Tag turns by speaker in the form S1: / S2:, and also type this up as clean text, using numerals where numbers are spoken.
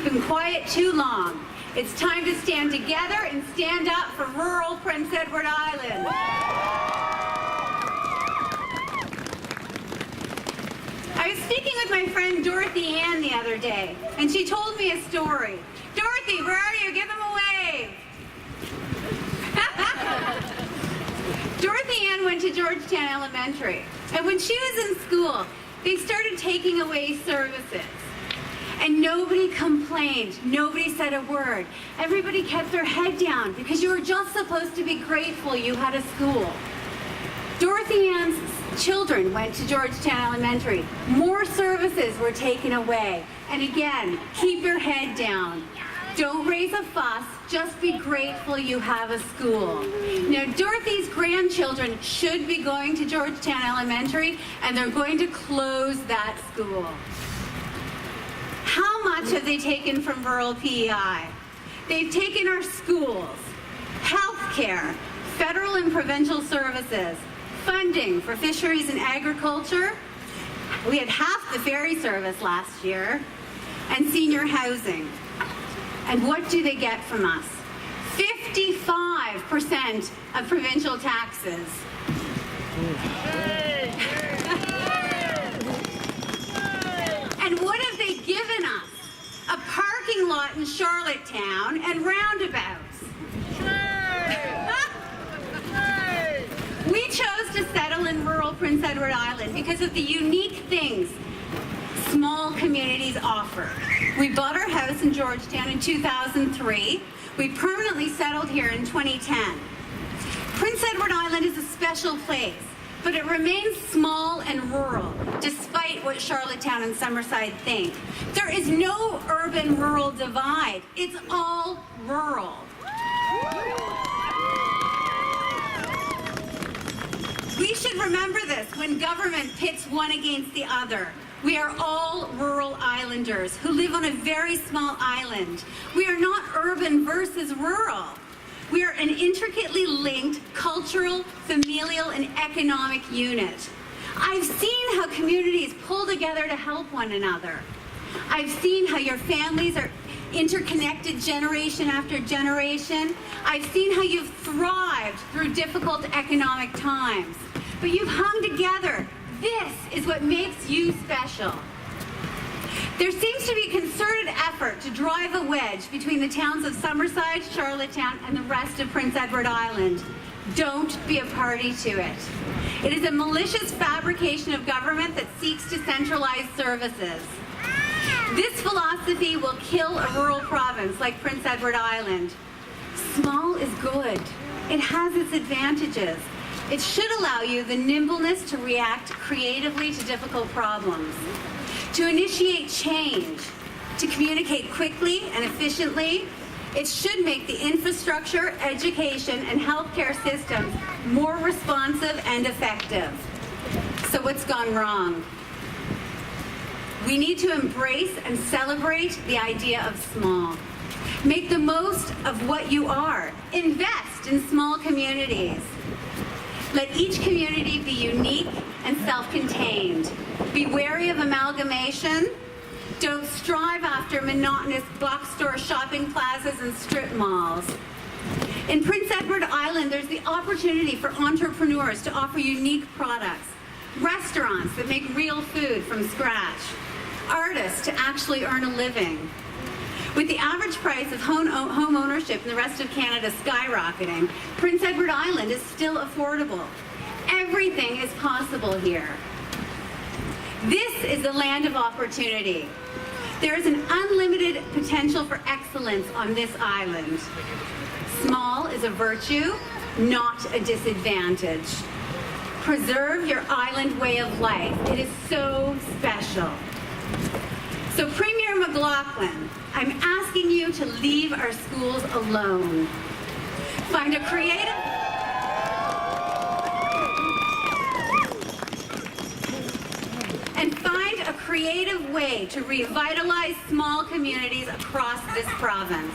S1: We've been quiet too long. It's time to stand together and stand up for rural Prince Edward Island. I was speaking with my friend Dorothy Ann the other day, and she told me a story. Dorothy, where are you? Give them a wave. Dorothy Ann went to Georgetown Elementary, and when she was in school, they started taking away services. And nobody complained. Nobody said a word. Everybody kept their head down because you were just supposed to be grateful you had a school. Dorothy Ann's children went to Georgetown Elementary. More services were taken away. And again, keep your head down. Don't raise a fuss. Just be grateful you have a school. Now, Dorothy's grandchildren should be going to Georgetown Elementary, and they're going to close that school. How much have they taken from rural P.E.I? They've taken our schools, health care, federal and provincial services, funding for fisheries and agriculture. We had half the ferry service last year, and senior housing. And what do they get from us? 55% of provincial taxes. And what have they given us? A parking lot in Charlottetown and roundabouts. We chose to settle in rural Prince Edward Island because of the unique things small communities offer. We bought our house in Georgetown in 2003. We permanently settled here in 2010. Prince Edward Island is a special place, but it remains small and rural, despite what Charlottetown and Summerside think. There is no urban-rural divide. It's all rural. We should remember this when government pits one against the other. We are all rural islanders who live on a very small island. We are not urban versus rural. We are an intricately linked cultural, familial, and economic unit. I've seen how communities pull together to help one another. I've seen how your families are interconnected generation after generation. I've seen how you've thrived through difficult economic times. But you've hung together. This is what makes you special. There seems to be a concerted effort to drive a wedge between the towns of Summerside, Charlottetown, and the rest of Prince Edward Island. Don't be a party to it. It is a malicious fabrication of government that seeks to centralize services. This philosophy will kill a rural province like Prince Edward Island. Small is good. It has its advantages. It should allow you the nimbleness to react creatively to difficult problems, to initiate change, to communicate quickly and efficiently. It should make the infrastructure, education, and healthcare systems more responsive and effective. So what's gone wrong? We need to embrace and celebrate the idea of small. Make the most of what you are. Invest in small communities. Let each community be unique and self-contained. Be wary of amalgamation. Don't strive after monotonous box store shopping plazas and strip malls. In Prince Edward Island, there's the opportunity for entrepreneurs to offer unique products, restaurants that make real food from scratch, artists to actually earn a living. With the average price of home ownership in the rest of Canada skyrocketing, Prince Edward Island is still affordable. Everything is possible here. This is the land of opportunity. There is an unlimited potential for excellence on this island. Small is a virtue, not a disadvantage. Preserve your island way of life. It is so special. So Premier McLaughlin, I'm asking you to leave our schools alone. Find a creative way to revitalize small communities across this province.